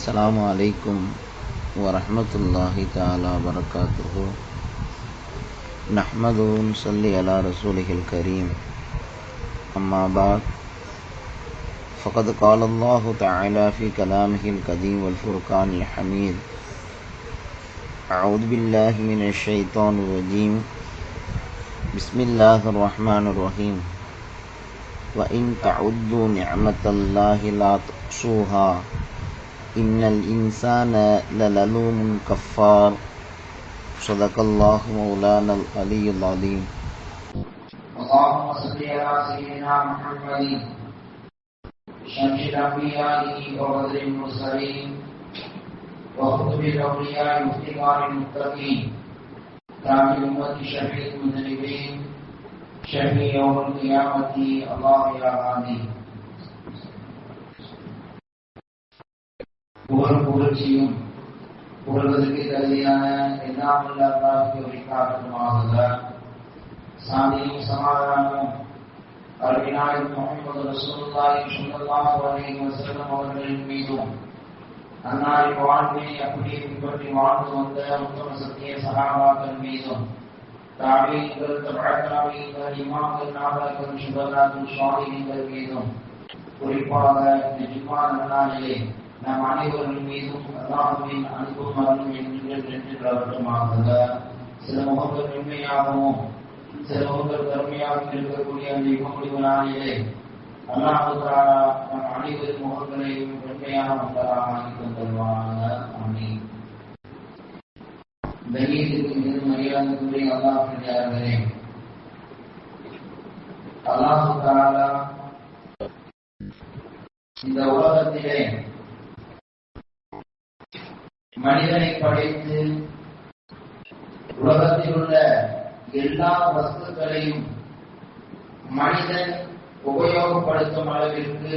السلام عليكم ورحمة الله تعالى وبركاته. نحمده ونصلي على رسوله الكريم. أما بعد، فقد قال الله تعالى في كلامه القديم والفرقان الحميد: أعوذ بالله من الشيطان الرجيم. بسم الله الرحمن الرحيم. وإن تعدوا نعمة الله لا تحصوها إن الإنسان لظلوم كفار. صدق الله مولانا العلي العظيم. اللهم صل على سيدنا محمد شمس الأنبياء وبدر المرسلين وخطب الأولياء وافتقار المتقين تاج أمة شفيع المذنبين شفيع يوم القيامة. الله يا هادي. புகழ்ச்சியும் புகழ்வதற்கு தகுதியான எல்லாம் உள்ள அல்லாஹ்வுக்கு உரித்தாகட்டுமாக. சாந்தியும் சமாதானமும் அருமைநாயகம் முஹம்மது ரசூலுல்லாஹி ஸல்லல்லாஹு அலைஹி வஸல்லம் அவர்களின் மீதும் அன்னாரின் வாழ்வை அப்படியே பின்பற்றி வாழ்ந்து வந்த உத்தம சத்திய சஹாபாக்கள் மீதும் தாபீன்கள், தபஅத்தாபீன்கள், இமாம்கள், நாதாக்கள், சுஹதாக்கள், ஸாலிஹீன்கள் மீதும் குறிப்பாக இந்த ஜும்ஆ நன்னாளிலே நம் அனைவர்கள் மீதும் அல்லாஹ்வின் அன்பும் அருளும் என்று வரட்டுமாக. சில முகங்கள் மென்மையாகவும் சில முகங்கள் கருமையாகவும் இருக்கக்கூடிய அந்த யுகமுடிவு நாளிலே அல்லாஹ் தஆலா நம் அனைவரின் முகங்களையும் மென்மையான மக்களாக ஆக்கி தருவானாக. ஆமீன். கண்ணியத்திற்கு மிக மரியாதைக்குரிய அல்லாஹ்வின் அல்லாஹ் தஆலா இந்த உலகத்திலே மனிதனை படைத்து உலகத்தில் உள்ள எல்லா வஸ்துக்களையும் மனிதன் உபயோகப்படுத்தும் அளவிற்கு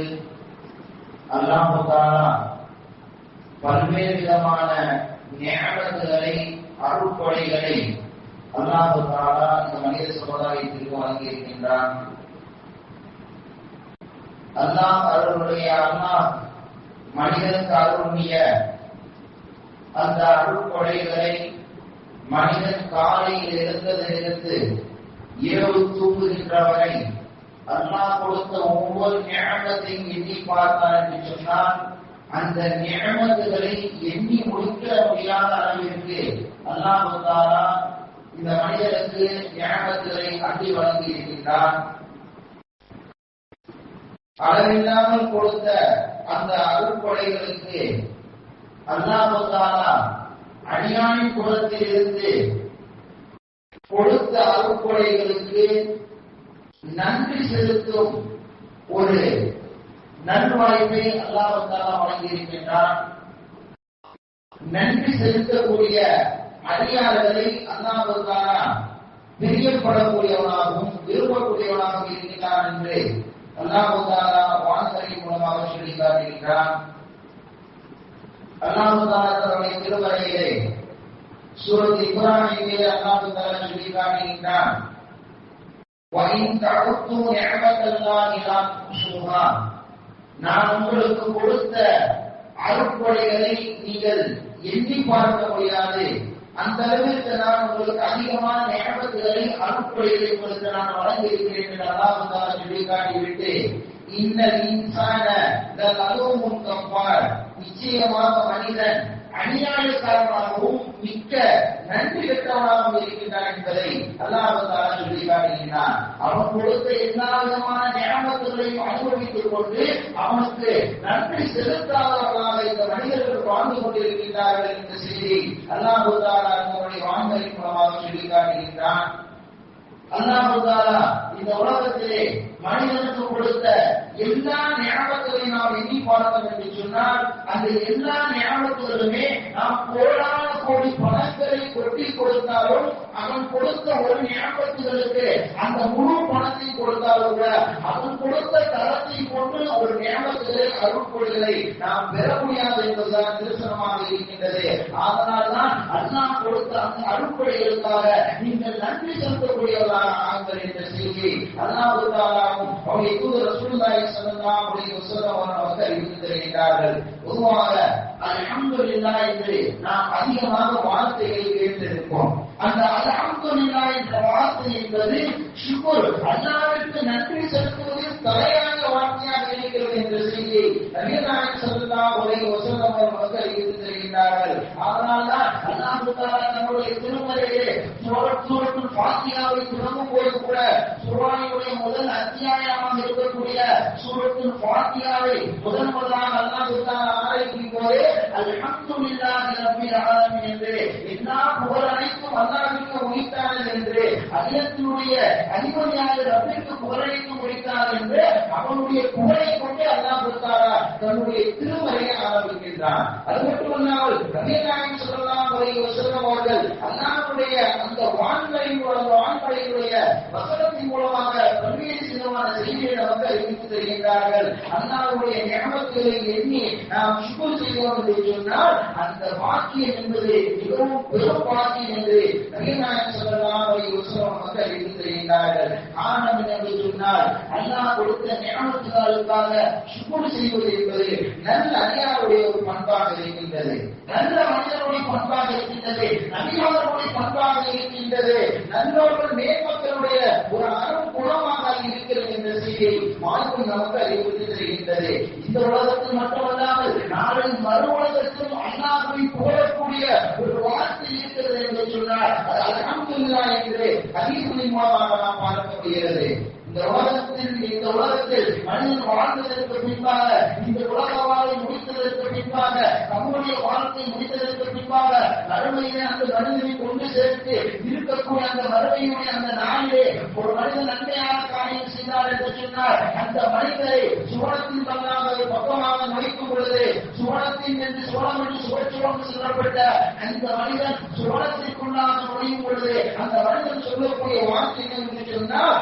அல்லாஹ் தஆலா பல்வேறு விதமான நிஅமத்துகளை, அருட்கொடைகளை அல்லாஹ் தஆலா இந்த மனித சமுதாயத்திற்கு வழங்கியிருக்கின்றான். அல்லாஹ் மனிதனுக்கு அருளிய அந்த அருட்கொடைகளை மனிதன் காலையில் எழுந்ததிலிருந்து இரவு தூங்குகின்ற வரை அல்லாஹ் கொடுத்த ஒவ்வொரு நிஅமத்தையும் எண்ணி பார்த்தான் என்று சொன்னால் அந்த நிஅமத்துகளை எண்ணி முடிக்க முடியாத அளவிற்கு அல்லாஹ் தஆலா இந்த மனிதனுக்கு நிஅமத்துகளை அள்ளி வழங்கி இருக்கின்றான். அளவில்லாமல் கொடுத்த அந்த அருட்கொடைகளுக்கு அல்லாஹ் தஆலா அடியானின் புறத்தில் இருந்து கொடுத்த அருட்கொடைகளுக்கு நன்றி செலுத்தும் ஒரு நல்வாய்ப்பை அல்லாஹ் தஆலா வழங்கியிருக்கின்றான். நன்றி செலுத்தக்கூடிய அடியார்களை அல்லாஹ் தஆலா பிரியப்படக்கூடியவனாகவும் விரும்பக்கூடியவனாகவும் இருக்கின்றான் என்று அல்லாஹ் தஆலா வான்களின் மூலமாக சொல்லி காட்டுகின்றான். அல்லாஹ் தஆலா தன்னுடைய திருமறையிலே சூரத் இப்ராஹீமிலே அல்லாஹ் தஆலா சொல்லி காட்டுகின்றான்: வஇன் தஅத்து நிஅமத்தல்லாஹி லா துஹ்ஸூஹா. நான் உங்களுக்கு கொடுத்த அருட்கொடைகளை நீங்கள் எண்ணி பார்க்க முடியாது. அந்த அளவிற்கு நான் உங்களுக்கு அதிகமான நிஅமத்துகளை, அருட்கொடைகளை உங்களுக்கு நான் வழங்கி இருக்கிறேன் என்று அல்லாஹ் தஆலா சொல்லி காட்டிவிட்டு இன்னல் இன்சான லலூமுன் கஃபார். நிச்சயமாக மனிதன் அநியாயக்காரனாகவும் மிக்க நன்றி கெட்டவனாகவும் இருக்கின்றான் என்பதை அல்லாஹ் தஆலா சொல்லி காட்டுகின்றான். அவன் கொடுத்த எல்லா விதமான நிஅமத்துகளையும் அனுபவித்துக் கொண்டு அவனுக்கு நன்றி செலுத்தாதவர்களாக இந்த மனிதர்கள் வாழ்ந்து கொண்டிருக்கின்றார்கள் என்ற செய்தி அல்லாஹ் தஆலா நம்முடைய வான்களின் மூலமாக சொல்லி காட்டுகின்றான். அல்லாஹ் தஆலா இந்த உலகத்திலே மனிதனுக்கு கொடுத்த எல்லா நிஅமத்துகளையும் நாம் எண்ணி பார்த்தோம் என்று சொன்னால் அந்த எல்லா நிஅமத்துகளுமே நாம் கோடான கோடி பணங்களை கொட்டி கொடுத்தாலும் அவன் கொடுத்த ஒரு நிஅமத்துகளுக்கு அந்த முழு பணத்தை கொடுத்தாலும் கூட அவன் கொடுத்த தரத்தை கொண்டு ஒரு நிஅமத்துகளை, அருட்கொடைகளை நாம் பெற முடியாது என்பதுதான் நிதர்சனமாக இருக்கின்றது. அதனால்தான் அல்லாஹ் கொடுத்த அந்த அருட்கொடைகளுக்காக நீங்கள் நன்றி செலுத்தக்கூடியவர்களாக ஆகுங்கள் என்ற செய்தி அல்லாஹ் தஆலாவும் அவருடைய தூதர் ரசூலுல்லாஹி ஸல்லல்லாஹு அலைஹி வஸல்லம் அவர்கள் அறிவித்து தருகிறார்கள். பொதுவாக அல்ஹம்துலில்லாஹ் என்று நாம் அதிகமாக வார்த்தைகளை கேட்டிருப்போம். அந்த அல்ஹம்துலில்லாஹ் என்ற வார்த்தை என்பது ஷுக்ர், அல்லாஹ்வுக்கு நன்றி செலுத்துவதில் தலையாய வார்த்தையாக இருக்கிறது என்ற செய்தியை நபிகள் நாயகம் ஸல்லல்லாஹு அலைஹி வஸல்லம் அவர்கள் அறிவித்து தருகின்றார்கள். அதனால்தான் அல்லாஹ் தஆலா தன்னுடைய திருமறையிலே சூரத்துல் ஃபாத்திஹாவை தொடங்கும் போது கூட குர்ஆனுடைய முதல் அத்தியாயமாக இருக்கக்கூடிய சூரத்துல் ஃபாத்திஹாவை முதலாக அல்லாஹ் தஆலா ஆரம்பிக்கும் போது அல்ஹம்துலில்லாஹி ரப்பில் ஆலமீன் என்று எல்லா புகழ் அனைத்தும் அல்லாஹ்வுக்கு உரித்தானது என்று அகிலத்தினுடைய அதிபதியாக ரப்பிற்கு புகழனைத்தும் உரித்தார் என்று அவனுடைய புகழை கொண்டு அல்லாஹ் தஆலா தன்னுடைய திருமறையை ஆரம்பிக்கின்றான். அது மட்டுமல்லாமல் நபிகள் நாயகம் ஸல்லல்லாஹு அலைஹி வஸல்லம் அவர்கள் அல்லாஹ்வுடைய அந்த வான்வழியுடைய வசனத்தின் மூலமாக பல்வேறு விதமான செய்திகளை நமக்கு அறிவித்து தருகின்றார்கள். அல்லாஹ்வுடைய நியமத்துகளை எண்ணி நாம் ஷுக்ர் செய்வோம் என்று சொன்னால் அந்த பாக்கியம் என்பது மிகவும் பெரும் பாக்கியம் என்று நபிகள் நாயகம் ஸல்லல்லாஹு அலைஹி வஸல்லம் நமக்கு அறிவித்து தருகின்றார்கள். காரணம் என்று சொன்னால் அல்லாஹ் கொடுத்த நியமத்துகளுக்காக ஷுக்ர் செய்வது என்பது நல்ல அடியாருடைய ஒரு பண்பாக இருக்கின்றது, நல்ல மனிதனுடைய பண்பாக இருக்கின்றது, நபிமார்களுடைய பண்பாக இருக்கின்றது, நல்லோர்கள் மேற்பக்களுடைய ஒரு அரும் குணமாக இருக்கிறது என்ற செய்தியை மார்க்கம் நமக்கு அறிவுறுத்தி தருகின்றது. இந்த உலகத்தில் மட்டுமல்லாமல் நாளை மறு உலகத்தில் அல்லாஹ்வை புகழக்கூடிய ஒரு வார்த்தை இருக்கிறது என்று சொன்னால் அது அல்ஹம்துலில்லாஹ் என்று ஹதீஸின் மூலமாக நாம் பார்க்க முடிகிறது. இந்த உலகத்தில் மனிதன் வாழ்ந்ததற்கு பின்பாக, இந்த உலக வாழ்வை முடித்ததற்கு பின்பாக, நம்முடைய வாழ்க்கை முடித்ததற்கு பின்பாக மறுமையிலே அந்த மனிதனை கொண்டு சேர்த்து இருக்கக்கூடிய அந்த மறுமையுடைய அந்த நாளிலே ஒரு மனிதன் நன்மையான காரியம் செய்தார் என்று சொன்னால் அந்த மனிதரை சுவனத்தின் பக்கமாக நுழைக்கும் பொழுது சுவனத்தின் என்று சுவனம் என்று சுவச்சுவம் சொல்லப்பட்ட அந்த மனிதன் சுவனத்திற்குள்ளாக நுழையும் பொழுது அந்த மனிதன் சொல்லக்கூடிய வார்த்தை என்று சொன்னால்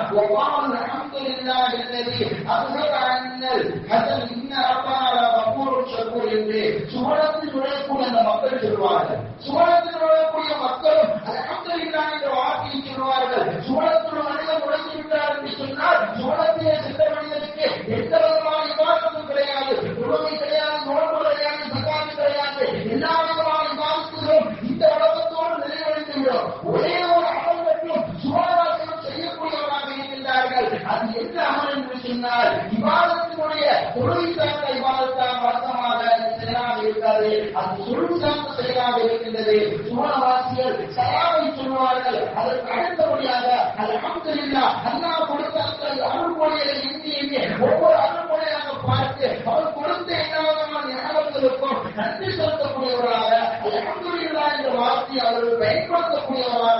அல்ஹம்துலில்லாஹி அல்லதி அஸ்ஹப அன்னல் ஹஸன் இன்ன ரப்பனா லகஃபூருன் ஷக்கூர் என்று சுவனத்தில் நுழையக்கூடிய அந்த மக்கள் சொல்வார்கள். சுவனத்தில் நுழையக்கூடிய மக்களும் அல்ஹம்துலில்லாஹ் என்ற வார்த்தையை சொல்வார்கள். சுவனத்தில் மனிதன் நுழைந்து விட்டார் என்று சொன்னால் சுவனத்திலே சென்ற மனிதனுக்கு எந்த விதமான இபாதத்தும் கிடையாது, தொழுகை கிடையாது, நோன்பு கிடையாது, ஜகாத் கிடையாது, எல்லா விதமான இபாதத்துகளும் இந்த உலகத்தோடு நிறைவடைந்து விடும். ஒரே ஒரு அமல் மட்டும் சுவனவாசிகள் செய்யக்கூடியவராக இருக்கின்றார்கள். அது எந்த அமல் என்று சொன்னால் இபாதத்தினுடைய தொழுகை சார்ந்த இபாதத்தாக வழக்கமாக செயலாக இருக்காது, அது சொல் சார்ந்த செயலாக இருக்கின்றது. சுவனவாசிகள் சலாமை சொல்வார்கள். அதற்கு அடுத்தபடியாக அல்ஹம்துலில்லாஹ் அல்லாஹ் கொடுத்த அந்த அருள்மொழிகளை எண்ணி ஒவ்வொரு அருள்மொழியாக பார்த்து அவர் கொடுத்த எல்லாவிதமான ஞாபகங்களுக்கும் நன்றி செலுத்தக்கூடியவராக அல்ஹம்துலில்லாஹ் என்ற வார்த்தையை அவர்கள் பயன்படுத்தக்கூடியவராக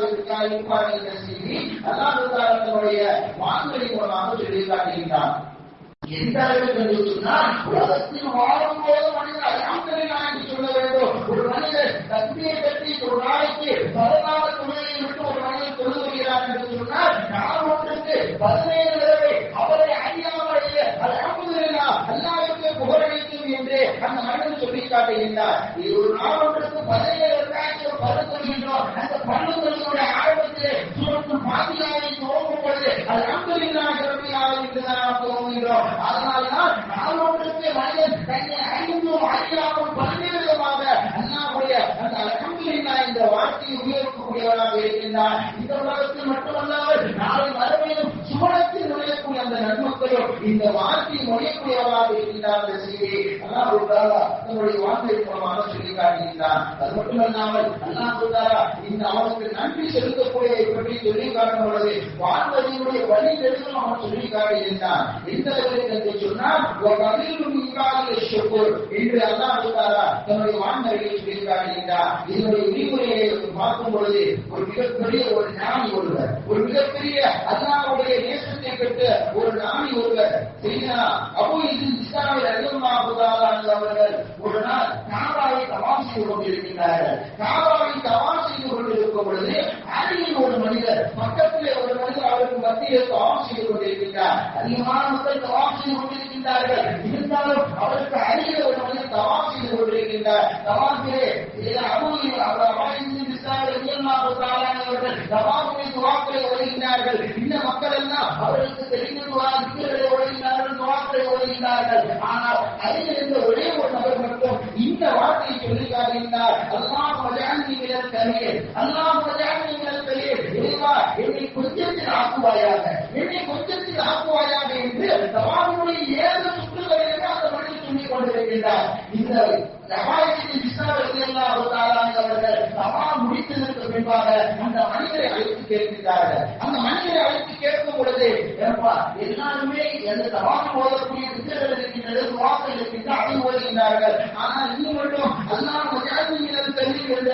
இருப்பார் என்ற செய்தி அல்லாஹ் தன்னுடைய வான்வழி மூலமாக சொல்லி காட்டுகின்றான். எந்த அளவுக்கு என்று சொன்னால் உலகத்தில் வாழும் போது மனிதன் அல்ஹம்துலில்லாஹ் என்று சொல்ல வேண்டும். ஒரு மனிதர் தக்பீர் கட்டி ஒரு நாளைக்கு 14 தொழுகையை விட்டு ஒரு மனிதன் தொழுகிறார் என்று சொன்னால் நாள் ஒன்றுக்கு 17 தடவை அவரை அறியாமலேயே அல்ஹம்துலில்லாஹ் அல்லாஹ்வுக்கு புகழனைத்தும் என்று அந்த மனிதன் சொல்லி காட்டுகின்றார். இது ஒரு நாள் ஒன்றுக்கு 17 ரக்காத்துகள் பருத்துகின்றோம். அந்த பருத்துகளுடைய ஆரம்பத்திலே சூரத்துல் ஃபாத்திஹாவை துவங்கும் பொழுது அல்ஹம்துலில்லாஹி ரப்பில் ஆலமீன் என்று நாம் துவங்குகிறோம். அதனால்தான் நாள் ஒன்றுக்கு மனிதன் தன்னை அறிந்தும் அறியாமல் பல்வேறு விதமாக அல்லாஹ்வுடைய அந்த அல்ஹம்துலில்லாஹ் என்ற வார்த்தையை உபயோகிக்கக்கூடியவராக இருக்கின்றார். இந்த உலகத்தில் மட்டுமல்லாமல் நாளை மறுமையிலும் சுவனத்தில் நுழையக்கூடிய அந்த நன்மக்களும் இந்த வார்த்தையை நுழையக்கூடியவராக இருக்கின்றார் என்ற செய்தியை அல்லாஹ் தஆலா தன்னுடைய வார்த்தை மூலமாக சொல்லி காட்டுகின்றார். அது மட்டுமல்லாமல் அல்லாஹ் தஆலா இந்த அவனுக்கு நன்றி செலுத்தக்கூடியதை பற்றி சொல்லி காட்டும் பொழுது வாழ்வதனுடைய வழி நெடுகிலும் அவன் சொல்லி காட்டுகின்றான். எந்த என்று சொன்னால் என்று அல்லாஹ் தஆலா தன்னுடைய வான்வழியை சொல்லி காட்டுகின்றார். இதனுடைய விரிவுரையை பார்க்கும் பொழுது ஒரு மிகப்பெரிய ஒரு ஞானி ஒருவர், ஒரு மிகப்பெரிய அல்லாஹ்வுடைய நேசத்தை பெற்ற ஒரு ஞானி ஒருவர் செய்தா அபூ இஸ்ஹாக் ரலியல்லாஹு தஆலா அவர்கள் ஒரு நாள் காபாவை தவாஃப் செய்து கொண்டிருக்கிறார்கள். காபாவை தவாஃப் செய்து கொண்டிருக்கும் பொழுது அருகில் ஒரு மனிதர், பக்கத்திலே ஒரு மனிதர் அவருக்கு மத்தியிலே தவாஃப் செய்து கொண்டிருக்கிறார். அதிகமான மக்கள் தவாஃப் செய்து கொண்டிருக்கின்றார்கள். இருந்தாலும் அவருக்கு அருகில் ஒரு மனிதர் தவாஃப் செய்து கொண்டிருக்கின்றார். தவாஃபிலே அபூ இஸ்ஹாக் ரலியல்லாஹு தஆலா அவர்கள் தவாஃபிலே துஆக்களை ஓதுகின்றார்கள். இந்த மக்கள் எல்லாம் அவர்களுக்கு தெரிந்த துஆ திக்ருகளை ஓதுகின்றார்கள், துஆக்களை ஓதுகின்றார்கள். ஆனால் அருகில் இருந்த ஒரே ஒரு நபர் மட்டும் இந்த வார்த்தையை சொல்லி காட்டுகின்றார். அல்லாஹ் வஜஅல்னி மினல் கலீல், அல்லாஹ் வஜஅல்னி மினல் கலீல், இறைவா என்னை கொஞ்சத்தில் ஆக்குவாயாக, என்னை கொஞ்சத்தில் ஆக்குவாயாக என்று தவாஃபினுடைய 7 சுற்றுகளிலே அந்த மனிதன் சொல்லிக் கொண்டிருக்கின்றார். இந்த ஜமாஅத்தின் இஸ்லாம் ரலியல்லாஹு தஆலா அவர்கள் தவாஃப் முடித்ததற்கு பின்பாக அந்த மனிதரை அழைத்து கேட்கிறார்கள். அந்த மனிதரை அழைத்து கேட்கும் பொழுது எல்லாருமே எந்த தவாஃப் ஓதக்கூடிய திட்டங்கள் இருக்கின்றது, துஆக்கள் இருக்கின்ற, அதை ஓதுகின்றார்கள். ஆனால் இன்னும் மட்டும் அல்லாஹ் வஜஅல்னி மினல் கலீல் என்ற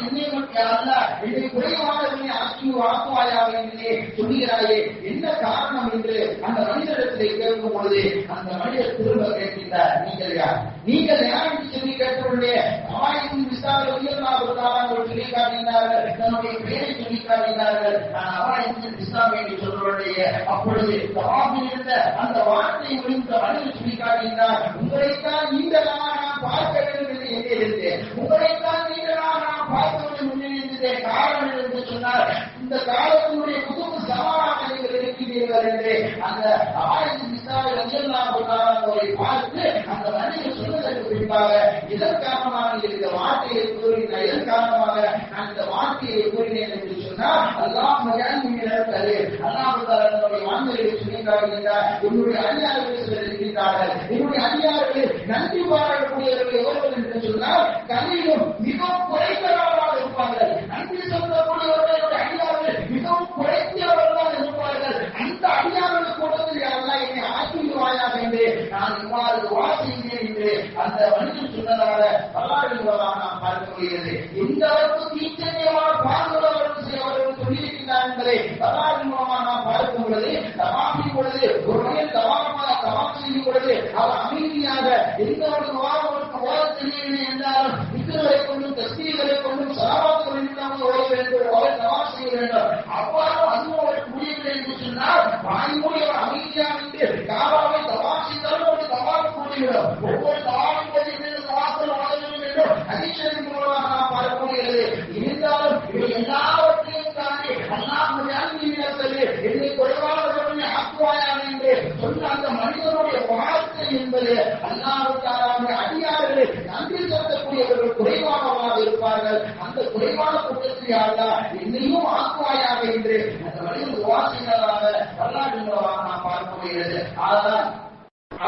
என்னை மட்டும் அல்லாஹ் என்னை குறைவானவனை ஆக்குவாயாக என்று சொல்கிறாயே, என்ன காரணம் என்று அந்த மனிதரிடத்திலே கேட்கும் பொழுது அந்த மனிதர் திரும்ப கேட்கின்றார், நீங்கள் யார், நீங்கள் யார் என்று சொல்லி கேட்கவில்லை. அவாயின் விசாரணை ரலியல்லாஹு தஆலா சொல்லி காட்டினார்கள், தன்னுடைய பெயரை சொல்லி காட்டினார்கள். நான் அவாயின் விசாரணை என்று சொல்லவில்லையே. அப்பொழுது தவாஃபில் இருந்த அந்த வார்த்தை முடிந்த மனிதர் சொல்லி காட்டினார், உங்களைத்தான் நீண்டதாக நான் பார்க்க வேண்டும் என்று எண்ணியிருந்தேன், உங்களைத்தான் நீண்டதாக நான் பார்க்க வேண்டும் என்று எண்ணியிருந்தேன். காரணம் என்று சொன்னார், இந்த காலத்தினுடைய புது சவாலாக நீங்கள் இருக்கிறீர்கள் என்று அந்த அவாயின் விசாரணை ரலியல்லாஹு தஆலா பார்த்து அந்த மனிதர் சொன்னதற்கு பின்பாக இதன் காரணமாக இந்த வார்த்தையை கூறினார், இதன் காரணமாக நான் இந்த வார்த்தையை கூறினேன் என்று சொன்னால் அல்லாஹ் வஜஅல்னி மினல் கலீல், அல்லாஹ் தஆலாவுடைய வார்த்தையை சொல்லியிருக்கிறார். என்னுடைய அடியார்கள் சிலர் இருக்கின்றார்கள், என்னுடைய அடியார்கள் நன்றி பாராட்டக்கூடியவர்கள் எவர்கள் என்று சொன்னால் கலீலும் மிகவும் குறைந்தவர்களாக இருப்பார்கள். நன்றி சொல்லக்கூடியவர்களுடைய அடியார்கள் மிகவும் குறைந்தவர்களாக இருப்பார்கள். அந்த அடியார்கள் கூட்டத்தில் அல்லாஹ் என்னை ஆக்கிடுவாயாக என்று நான் இவ்வாறு துஆ செய்கிறேன் என்று அந்த மனிதன் சொன்னதாக வரலாறு நாம் பார்க்க முடிகிறது. எந்த அளவுக்கு தீச்சரியமான பாதுகாவலர்கள் செய்யவர்கள் சொல்லியிருக்கிறார் என்பதை வரலாறு மூலமாக நாம் பார்க்கும் பொழுது, தவாஃபின் பொழுது ஒரு மனிதன் தவாஃப் செய்யும் பொழுது அவர் அமைதியாக எந்த ஒரு துஆவுக்கு ஓத தெரியவில்லை என்றாலும் திக்ருகளை கொண்டும் தஸ்பீஹ்களை கொண்டும் ஸலவாத்துகளை கொண்டும் ஓத வேண்டும், அவர் தவாஃப் செய்ய வேண்டும். அவ்வாறு அதுவும் அவருக்கு முடியவில்லை என்று சொன்னால் வாய்மொழி அவர் அமைதியாக நின்று காபாவை தவாஃப் செய்தாலும் ஒரு தவாஃப் கூடிவிடும். ஒவ்வொரு தவாஃபின் போது என்னென்ன தவாஃப்கள் ஓத வேண்டும் என்றும் ஹதீஸின் மூலமாக நாம் பார்க்கக்கூடியது. இருந்தாலும் இவை எல்லாவற்றையும் தாண்டி அல்லாஹ் வஜஅல்னி மினல் கலீல், என்னை குறைவானவனை ஆக்குவாயாக என்று சொன்ன அந்த மனிதனுடைய வார்த்தை என்பது அல்லாஹ் தஆலாவுடைய அடியார்கள் நன்றி செலுத்தக்கூடியவர்கள் குறைவானவர்களாக இருப்பார்கள். அந்த குறைவான கூட்டத்தில் அல்லாஹ் என்னையும் ஆக்குவாயாக என்று அந்த மனிதன் துஆ செய்ததாக வரலாறு மூலமாக நாம் பார்க்க முடிகிறது.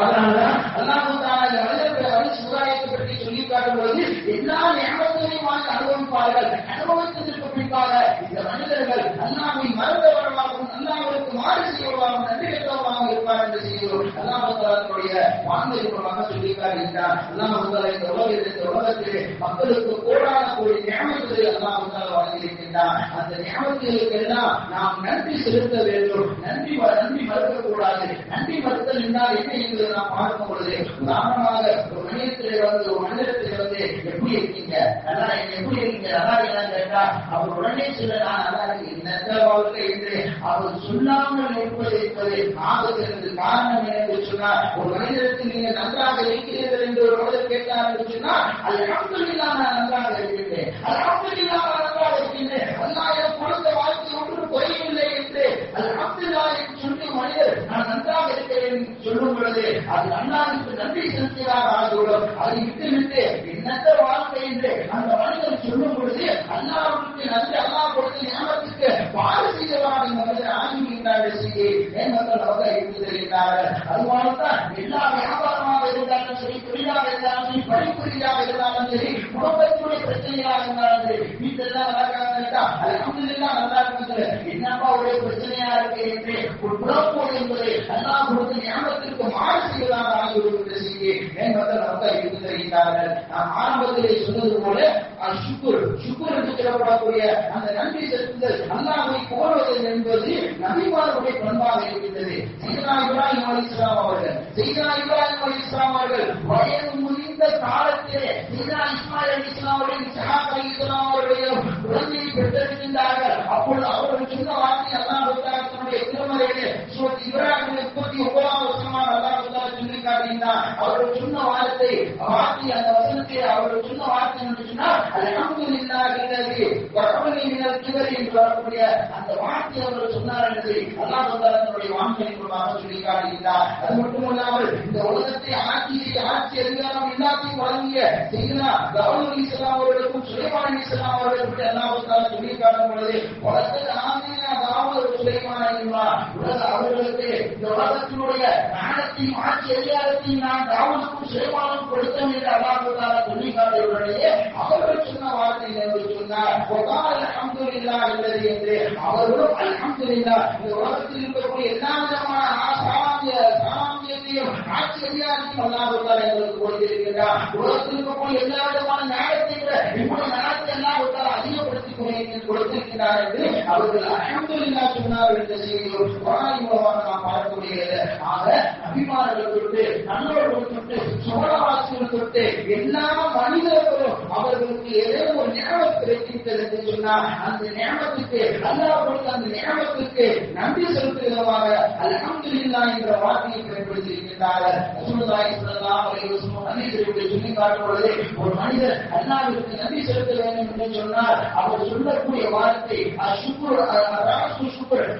அதனால்தான் அல்லாஹ் தஆலா இந்த மனிதர்களை சூராயத்தை பற்றி சொல்லி காட்டும் பொழுது எல்லா நியமங்களையும் அனுபவிப்பார்கள். அனுபவித்ததற்கு பின்பாக இந்த மனிதர்கள் அல்லாஹ்வை மறந்தவர்களாகவும் அல்லாஹ்வுக்கு மாறு செய்வர்களாகவும் நன்றி கெட்டவர்களாகவும் இருப்பார் என்று செய்கிறோம். அல்லாஹ் தஆலாவுடைய வார்த்தை மூலமாக சொல்லி காட்டுகின்றார். அல்லாஹ் தஆலா இந்த உலகத்திலே மக்களுக்கு கோடான கோடி நியமங்களை அல்லாஹ் தஆலா வழங்கியிருக்கின்றார். அந்த நியமங்களுக்கெல்லாம் நாம் நன்றி செலுத்த வேண்டும், நன்றி மறுக்கக்கூடாது. நன்றி மறுத்தல் என்றால் என்ன என்று நாம் பார்க்கும் பொழுது, உதாரணமாக ஒரு மனிதத்திலே வந்து எப்படி இருக்கீங்க, நல்லா எப்படி இருக்கீங்க, நல்லா என்னன்னு கேட்டா அவர் உடனே சொல்ல நான் நல்லா இருக்கேன் வாழ்க்கை என்று அவர் சொல்லாமல் இருப்பது என்பது ஆபத்திற்கு காரணம் என்று சொன்னார். ஒரு மனிதருக்கு நீங்க நன்றாக இருக்கிறீர்கள் என்று ஒரு மனிதர் கேட்டார் என்று சொன்னால் அல்ஹம்துலில்லாஹ் நான் நன்றாக இருக்கின்றேன், அல்ஹம்துலில்லாஹ் நான் நன்றாக இருக்கின்றேன், அல்லாஹ் எனக்கு கொடுத்த வாழ்க்கை ஒன்றும் குறையவில்லை என்று அல்ஹம்துலில்லாஹ் என்று சொல்லி மனிதர் நான் நன்றாக இருக்கிறேன் சொல்லும் பொழுது அது அல்லாஹ்வுக்கு நன்றி செலுத்துவதாக ஆகிவிடும். அதை விட்டுவிட்டு என்னத்த வாழ்க்கை என்று அந்த மனிதன் சொல்லும் பொழுது அல்லாஹ்வுக்கு நன்றி, அல்லாஹ் கொடுத்த நியமத்துக்கு பாடு செய்தவராக இந்த மனிதர் ஆகிவிட்டார்கள் செய்தி மக்கள் அவர்கள் இருந்து தெரிந்தார்கள். அதுவால்தான் எல்லா வியாபாரமாக இருந்தாலும் சரி, தொழிலாக இருந்தாலும் சரி, படிப்பு ரீதியாக இருந்தாலும் சரி, குடும்பத்தினுடைய பிரச்சனையாக இருந்தாலும் சரி, வீட்டெல்லாம் நல்லா அல்ஹம்துலில்லாஹ் நல்லா இருக்கிறது, என்னப்பா ஒரே பிரச்சனையா இருக்கு என்று ஒரு குழப்பம் என்பது அல்லாஹ் கொடுத்த நியமத்திற்கு மாறு செய்வதாக ஆகிவிடுகின்ற செய்தி மக்கள் அவர்கள் இருந்து தெரிந்தார்கள். நாம் ஆரம்பத்திலே சொன்னது போல சுக்குர் என்று சொல்லப்படக்கூடிய அந்த நன்றி செலுத்துதல், அல்லாஹ்வை புகழ்வது என்பது நபிமார்களுடைய பண்பாக இருக்கின்றது. சையதுனா இப்ராஹிம் அலைஹிஸ்ஸலாம் அவர்கள் வயது முதிர்ந்த காலத்திலே சையதுனா இஸ்மாயில் அலைஹிஸ்ஸலாம் அவர்கள் இஸ்ஹாக் அலைஹிஸ்ஸலாம் அவர்களையும் குழந்தையை பெற்றெடுக்கின்றார்கள். அப்பொழுது அவர்கள் சொன்ன வார்த்தை அல்லாஹ் தன்னுடைய திருமறையிலே சூரத் இப்ராஹிம் 39வது வசனமாக அல்லாஹ் சொல்லி காட்டுகின்றார். அவர்கள் சொன்ன வார்த்தை வார்த்தை அந்த வசனத்தை அவர்கள் சொன்ன வார்த்தை என்று சொன்னால் அல்ஹம்துலில்லாஹி அல்லதி வஹபனி மினல் கிபரி என்று வரக்கூடிய அந்த வார்த்தை அவர்கள் சொன்னார் என்று அல்லாஹ் தன்னுடைய வார்த்தையின் மூலமாக சொல்லி காட்டுகிறார். அது மட்டுமல்லாமல் இந்த உலகத்தை ஆட்சி அதிகாரம் எல்லாத்தையும் வழங்கிய செய்தனா தாவூத் அலைஹிஸ்ஸலாம் அவர்களுக்கும் சுலைமான் அலைஹிஸ்ஸலாம் அவர்களுக்கு அல்லாஹ் தஆலா சொல்லி காட்டும் பொழுது உலகத்தில் ஆமீனா தாவூத் சுலைமான் அவர்களுக்கு இந்த உலகத்தினுடைய ஞானத்தையும் ஆட்சி அதிகாரத்தையும் நான் தாவூதுக்கும் சுலைமானுக்கும் கொடுத்தேன் என்று அல்லாஹ் தஆலா சொல்லி காட்டியுள்ளே அவர்கள் சொன்ன வார்த்தை என்று சொன்னார். அல்ஹம்துலில்லாஹ் அல்லதி என்று அவர்களும் அல்ஹம்துலில்லாஹ் இந்த உலகத்தில் இருக்கக்கூடிய எல்லா விதமான சாமியத்தையும் ஆட்சி அதிகாரத்தையும் அல்லாஹ் தஆலா எங்களுக்கு கொடுத்திருக்கிறார். உலகத்தில் இருக்கக்கூடிய எல்லா விதமான ஞானத்தை விட நம்முடைய ஞானத்தை அல்லாஹ் தஆலா அதிகப்படுத்தி கொடுத்திருக்கிறார் என்று அவர்கள் அல்ஹம்துலில்லாஹ் சொன்னார்கள் என்ற செய்தியை குர்ஆனின் மூலமாக நாம் பார்க்கக்கூடியது. ஆக நபிமார்கள் தொட்டு நல்லவர்கள் தொட்டு சுவனவாசிகள் தொட்டு எல்லா மனிதர்களும் அவர்களுக்கு ஏதோ ஒரு நியமம் கிடைக்கின்றது என்று சொன்னால் அந்த நியமத்துக்கு அல்லாஹ் கொடுத்த அந்த நியமத்துக்கு நன்றி செலுத்துகிறதாக அல்ஹம்துலில்லாஹ் என்ற வார்த்தையை பயன்படுத்தியிருக்கிறார்கள். ரசூலுல்லாஹி ஸல்லல்லாஹு அலைஹி வஸல்லம் ஹதீஸில் சொல்லி காட்டும் பொழுது ஒரு மனிதர் அல்லாஹ்விற்கு நன்றி செலுத்த வேண்டும் என்று சொன்னால் அவர் சொல்லக்கூடிய வார்த்தை அஷ்குர்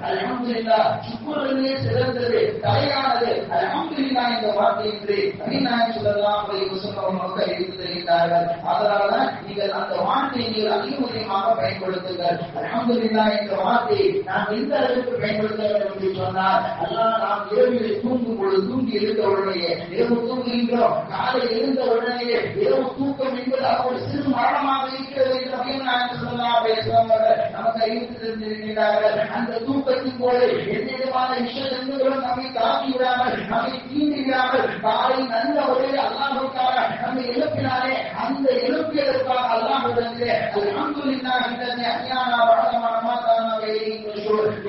அல்ஹம்துலில்லாஹ் சுக்ரிலே சிறந்தது தலையானது அல்ஹம்துலில்லாஹ் என்ற வார்த்தை என்று நபிநாயகம் ஸல்லல்லாஹு அலைஹி வஸல்லம் அவர்கள் எடுத்து தருகிறார்கள். அதனால்தான் நீங்கள் அந்த வார்த்தையை நீங்கள் அதிகமாக பயன்படுத்துங்கள். அல்ஹம்துலில்லாஹ் என்ற வார்த்தையை நாம் எந்த அளவுக்கு பயன்படுத்த வேண்டும் என்று சொன்னால் அல்லாஹ் நாம் இரவில் தூங்கும் பொழுது தூங்கி எழுந்த உடனே இரவு தூங்குகின்றோம் காலை எழுந்த உடனே இரவு தூக்கம் என்பது ஒரு சிறு மரணமாக இருக்கிறது என்று நபிநாயகம் ஸல்லல்லாஹு அலைஹி வஸல்லம் நமக்கு அறிவித்து தந்திருக்கிறார்கள். அந்த தூக்கத்தின் போது எந்த விதமான விஷயங்களும் நம்மை தாக்கி விடாமல் நம்மை தீண்டி விடாமல் காலை நல்ல ஒரே அல்லாஹ்வுக்காக நம்மை எழுப்பினாலே அந்த எழுப்பியதற்காக அல்லாஹ்விடத்திலே அல்ஹம்துலில்லாஹ் அல்லதி அஹ்யானா வஅதா மமாதானா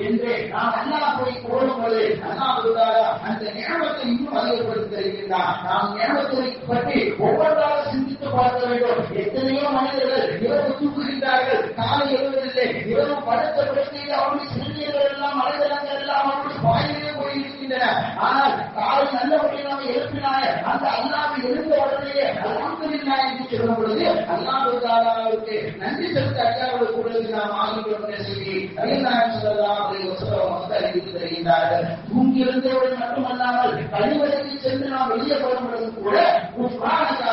என்று நாம் அல்லாஹ்வை கோரும்போது அல்லாஹ் தஆலா அந்த நியமத்தை இன்னும் அதிகப்படுத்தி தருகின்றார். நாம் நியமத்தை பற்றி ஒவ்வொன்றாக சிந்தித்து பார்க்க வேண்டும். எத்தனையோ மனிதர்கள் இரவு தூங்குகின்றார்கள், காலை எழுவதில்லை. இரவு படுத்த படுக்கையில் அவருடைய சிறுநீர்கள் எல்லாம் மனிதர்கள் எல்லாம் அவருடைய வாயிலே போயிருக்கின்றன. ஆனால் காலை நல்லபடியாக நாம் எழுப்பினாலே அந்த அல்லாஹ்வை எழுந்த உடனே அல்ஹம்துலில்லாஹ் என்று சொல்லும் பொழுது அல்லாஹ் தஆலாவுக்கு நன்றி செலுத்த அடியார்களுக்கு கூடுதல் நாம் ஆகின்றோம் என்ற செய்தி நபிநாயகம் ஸல்லல்லாஹு அலைஹி வஸல்லம் அவர்கள் அறிவித்து தருகின்றார்கள். தூங்கி எழுந்தவுடன் மட்டுமல்லாமல் கழிவறைக்கு சென்று நாம் வெளியே வரும் பொழுது கூட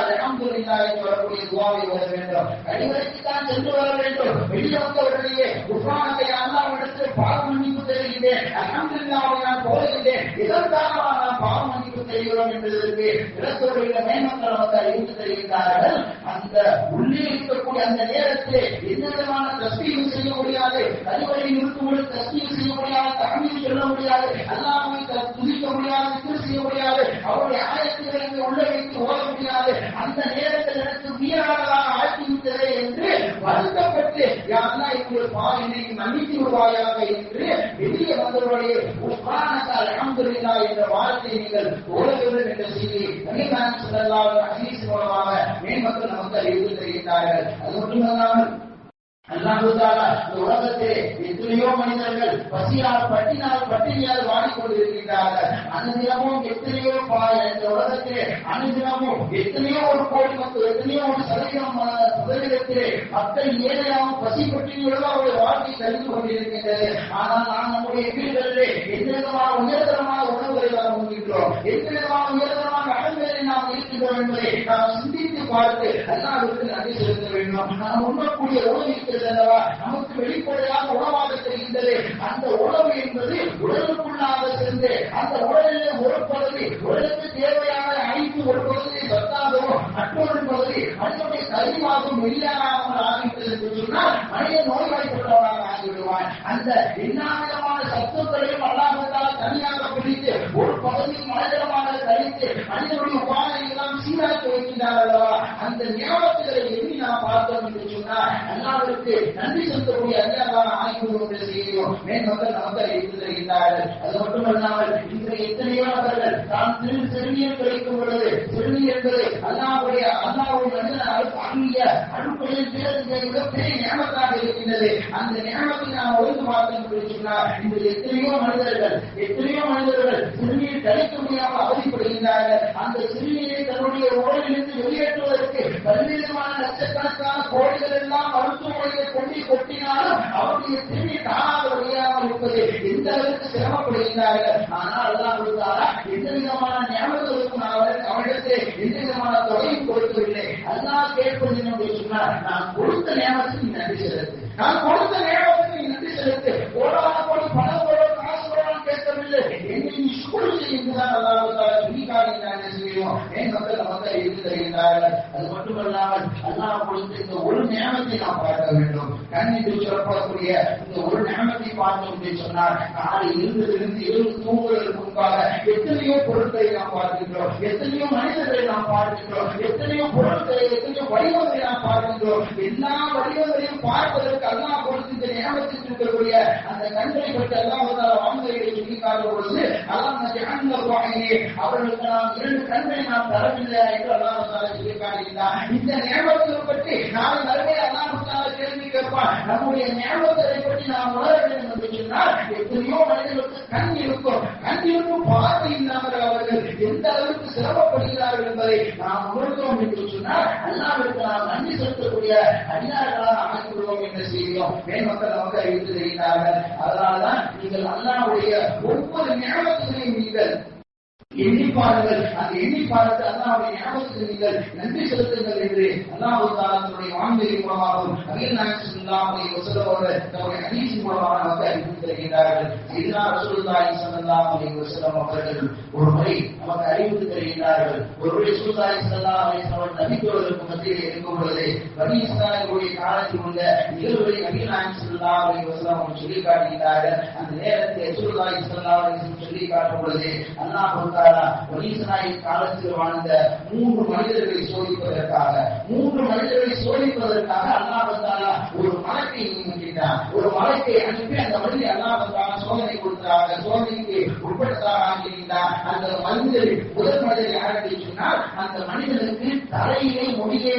அல்ஹம்துலில்லாஹ் என்று வரக்கூடிய துஆவை ஓத வேண்டும். கழிவறைக்கு தான் சென்று வர வேண்டும். வெளியே வந்த உடனே குர்ஆனை அல்லாஹ்விடத்தில் பாவ மன்னிப்பு தெரிகிறேன், அல்ஹம்துலில்லாஹ் நான் போகிறேன், இதற்காக நான் பாவ மன்னிப்பு தெரிகிறோம் என்பதற்கு இலக்குடைய மேன்மக்கள் நமக்கு அறிவித்து தருகின்றார்கள். அந்த உள்ளே இருக்கக்கூடிய அந்த நேரத்திலே எந்த விதமான தஸ்பீஹ் செய்ய முடியாது, கழிவறையில் இருக்கும்போது தஸ்பீஹ் செய்ய முடியாது, தஹ்மீத் சொல்ல முடியாது, அல்லாஹ்வை துதிக்க முடியாது, திக்ர் செய்ய முடியாது, அவருடைய ஆயத்துக்களை உள்ள வைத்து ஓத முடியாது. அந்த நேரத்தில் எனக்கு மீறானதாக ஆக்கிவிட்டதே என்று வருத்தப்பட்டு யா அல்லாஹ் என்னுடைய பாவங்களை மன்னித்து விடுவாயாக என்று வெளியே வந்தவருடைய சுப்ஹானக அல்ஹம்துலில்லாஹ் என்ற வார்த்தையை நீங்கள் ஓத வேண்டும் என்ற செய்தி நபிநாயகம் ஸல்லல்லாஹு அலைஹி வஸல்லம் ஹதீஸ் மூலமாக மேன்மக்கள் நமக்கு அறிவித்து தருகின்றார்கள். அது மட்டுமல்லாமல் அல்லாஹ் தஆலா இந்த உலகத்திலே எத்தனையோ மனிதர்கள் பசியால் பட்டினியால் வாடிக்கொண்டிருக்கின்றார்கள். அனுதினமும் எத்தனையோ இந்த உலகத்திலே அனுதினமும் எத்தனையோ ஒரு கோடி மக்கள் எத்தனையோ ஒரு சதவீதத்திலே மக்கள் ஏழையாகவும் பசி பட்டினியோடு அவருடைய வாழ்க்கை கழிந்து கொண்டிருக்கின்றது. ஆனால் நாம் நம்முடைய வீடுகளிலே எந்த விதமான உயர்தரமான உணவுகளை நாம் உண்கின்றோம், எந்த விதமான உயர்தரமான அடங்களில் நாம் இருக்கின்றோம் என்பதை நாம் சிந்தித்து பார்த்து அல்லாஹ்வுக்கு நன்றி செலுத்த வேண்டும். நாம் உண்ணக்கூடிய உணவு நமக்கு வெளிப்படையாக உணவாக தெரிகின்றது. அந்த உணவு என்பது உடலுக்குள்ளாக சென்று அந்த உடலில் ஒரு பகுதி உடலுக்கு தேவையான அனைத்து ஒரு பகுதியை சத்தாகவும் மற்றொரு பகுதி மனிதனுடைய கழிவாகவும் வெளியாகாமல் ஆகிவிட்டது என்று சொன்னால் மனிதன் நோய்வாய்ப்பட்டவனாக ஆகிவிடுவான். அந்த எல்லா விதமான சத்துக்களையும் அல்லாஹ் தனியாக பிடித்து ஒரு பகுதியில் மனிதனமாக கழித்து மனிதனுடைய உபாதையை எல்லாம் சீராக்கி வைக்கின்றார் அல்லவா. அந்த ஞாபகங்களை எண்ணி நாம் பார்த்தோம் என்று சொன்னால் அல்லாஹ்விற்கு நன்றி செலுத்தக்கூடிய அல்லாஹ் ஆய்வு செய்யும் மேன்மக்கள் நமக்கு எடுத்து தருகின்றார்கள். அது மட்டுமல்லாமல் இன்று எத்தனையோ நபர்கள் தான் சிறுநீர் கழிக்கும் பொழுது சிறுநீர் என்பது அல்லாஹ்வுடைய அருளிய அருட்கொடையில் மிகப்பெரிய ஞாபகமாக இருக்கின்றது. அந்த ஞாபகத்தை நாம் ஒழுங்கு பார்த்தோம் என்று சொன்னால் இன்று எத்தனையோ மனிதர்கள் சிறுநீர் கழிக்க முடியாமல் அவதிப்படுகின்றார்கள். அந்த சிறுநீரை தன்னுடைய உடலிலிருந்து வெளியேற்றுவதற்கு பல்வேறுமான லட்சக்கணக்கான கோடிகள் எல்லாம் மருத்துவமனையை கொண்டு கொட்டினாலும் அவருடைய சிறுநீர் தானாக வெளியாமல் இருப்பது எந்த அளவுக்கு சிரமப்படுகின்றார்கள். ஆனால் அல்லாஹ் எந்த விதமான ஞாபகங்களுக்கும் அவரிடத்தை எந்த விதமான தொகையும் கொடுக்கவில்லை. அல்லாஹ் கேட்பது என்று சொன்னால் நான் கொடுத்த ஞாபகத்துக்கு நீ நன்றி செலுத்து, நான் கொடுத்த ஞாபகத்துக்கு நீ நன்றி செலுத்து. ஓடாத கோடி பணம் காசு கேட்கவில்லை, என்னை நீ சுக்குள் செய்யுங்கதான் அல்லாஹ் சொல்லி காட்டுகிறாங்க செய்வோம். என் மக்கள் நமக்கு இருந்து தருகின்றார்கள். அது மட்டுமல்லாமல் அல்லாஹ் கொடுத்த இந்த ஒரு ஞாபகத்தை நாம் பார்க்க வேண்டும். கண் என்று சொல்லப்படக்கூடிய இந்த ஒரு ஞாபகத்தை பார்த்தோம் என்று சொன்னால் காலை இருந்திலிருந்து இரவு தூங்குவதற்கு முன்பாக எத்தனையோ பொருட்களை நாம் பார்க்கின்றோம், எத்தனையோ மனிதர்களை நாம் பார்க்கின்றோம், எத்தனையோ பொருட்களை எத்தனையோ வடிவங்களை நாம் பார்க்கின்றோம். எல்லா வடிவங்களையும் பார்ப்பதற்கு அல்லாஹ் கொடுத்து இந்த ஞாபகத்தில் இருக்கக்கூடிய அந்த கண்களை பற்றி அல்லாஹ் வாழ்க்கையை சொல்லி காட்டும் பொழுது அவர்களுக்கு நாம் 2 கண்களை நாம் தரவில்லை என்று அல்லாஹ் சொல்லி காட்டுகிறார். இந்த ஞாபகத்தை பற்றி நாளை மறுபடி அல்லாஹ் கேள்வி கேட்பான். நம்முடைய ஞாபகத்தை பற்றி நாம் உணர வேண்டும் என்று சொன்னால் எத்தனையோ மனிதர்களுக்கு கண் இருக்கும் பார்வை இல்லாமல் அவர்கள் எந்த அளவுக்கு சிரமப்படுகிறார்கள் என்பதை நாம் உணர்ந்தோம் என்று சொன்னால் அல்லாஹ்விற்கு நாம் நன்றி செலுத்தக்கூடிய அடியார்களாக அமைத்துள்ளோம் என்று செய்கிறோம். மேன்மக்கள் நமக்கு அறிவித்து தெரிகிறார்கள். அதனால்தான் நீங்கள் அல்லாஹ்வுடைய ஒவ்வொரு ஞாபகத்தையும் நீங்கள் எண்ணிப்பார்கள். அந்த எண்ணிப்பாருக்கு அல்லாஹ்வுடைய ஞாபகத்துக்கு நீங்கள் நன்றி செலுத்துங்கள் என்று அல்லாஹ் தன்னுடைய வான்வெளி மூலமாகவும் நபிகள் நாயகம் ஸல்லல்லாஹு அலைஹி வஸல்லம் அவர்கள் தன்னுடைய ஹதீஸ் மூலமாக நமக்கு அறிவித்து தருகிறார்கள். சையதுனா ரசூலுல்லாஹி ஸல்லல்லாஹு அலைஹி வஸல்லம் அவர்கள் ஒரு முறை நமக்கு அறிவித்து தருகிறார்கள். ஒருமுறை ரசூலுல்லாஹி ஸல்லல்லாஹு அலைஹி வஸல்லம் நபித்தோர்களுக்கு மத்தியில் இருக்கும் பொழுது பனி இஸ்ராயேலுடைய காலத்தில் உள்ள நிகழ்வுகளை நபிகள் நாயகம் ஸல்லல்லாஹு அலைஹி வஸல்லம் அவர்கள் சொல்லி காட்டுகிறார்கள். அந்த நேரத்தில் ரசூலுல்லாஹி ஸல்லல்லாஹு அலைஹி வஸல்லம் சொல்லி காட்டும் பொழுது அல்லாஹ் காலத்தில் வாழ்ந்த 3 மனிதர்களை சோதிப்பதற்காக அல்லாஹ் ஒரு மலக்கை நியமிக்கின்றான். ஒரு மலக்கை அனுப்பி அந்த மனிதனை அல்லாஹ் சோதனை கொடுக்கிறாங்க. சோதனைக்கு உட்பட்டதாக ஆகியிருந்தார். அந்த மனிதர் முதல் மனிதர் யார் என்று சொன்னால் அந்த மனிதனுக்கு தலையிலே முடியே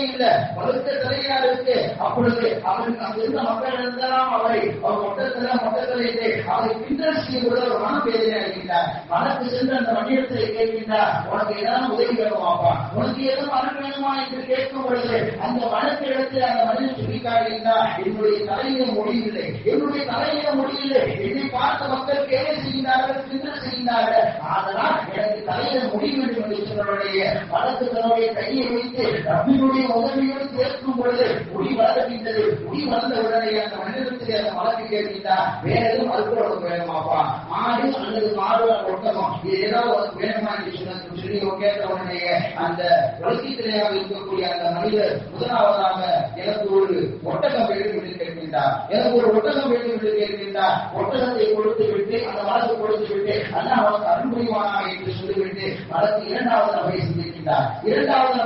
இல்லை, பழுத்த தலையா இருக்கு. அப்பொழுது அவருக்கு அங்க இருந்த மக்கள் இருந்தாலும் அவரை மொட்டத்திலே அவரை பின்னர் செய்யக்கூட ஒரு மனவேதனை அளிக்கின்றார். மனக்கு சென்று அந்த மனிதத்தை கேட்கின்றார், உனக்கு ஏதாவது உதவி வேணுமாப்பா, உனக்கு ஏதும் அருள் வேணுமா என்று கேட்கும் பொழுது அந்த மனத்திடத்தில் அந்த மனிதன் சொல்லி காட்டுகின்றார், என்னுடைய தலையில முடியவில்லை, என்னை பார்த்த மக்கள் கேள்வி செய்கின்றார்கள், பின்னர் செய்கின்றார்கள். அதனால் எனக்கு தலையில முடிய வேண்டும் என்று சொன்னவருடைய மனத்து தன்னுடைய கையை வைத்து ரப்பினுடைய உதவியோடு சேர்க்கும் பொழுது முடி வளர்கின்றது. முடி வளர்ந்த உடனே அந்த மனிதத்தில் அந்த மலக்கு கேட்கின்றார், வேற எதுவும் மருத்துவம் வேணுமாப்பா, ஆடு அல்லது மாடு ஒட்டகம் இது ஏதாவது உனக்கு வேணுமா என்று சொல்லி கேட்ட உடனே அந்த வளர்ச்சித்திரையாக இருக்கக்கூடிய அந்த மனிதர் முதலாவதாக எனக்கு ஒரு ஒட்டகம் வேண்டும் என்று கேட்கின்றார். ஒட்டகத்தை கொடுத்து விட்டு அந்த மலக்கு கொடுத்து விட்டு அல்லாஹ் அவனுக்கு அருள் புரிவானா என்று சொல்லிவிட்டு மலக்கு இரண்டாவது நபரை சிந்திக்கின்றார். இரண்டாவது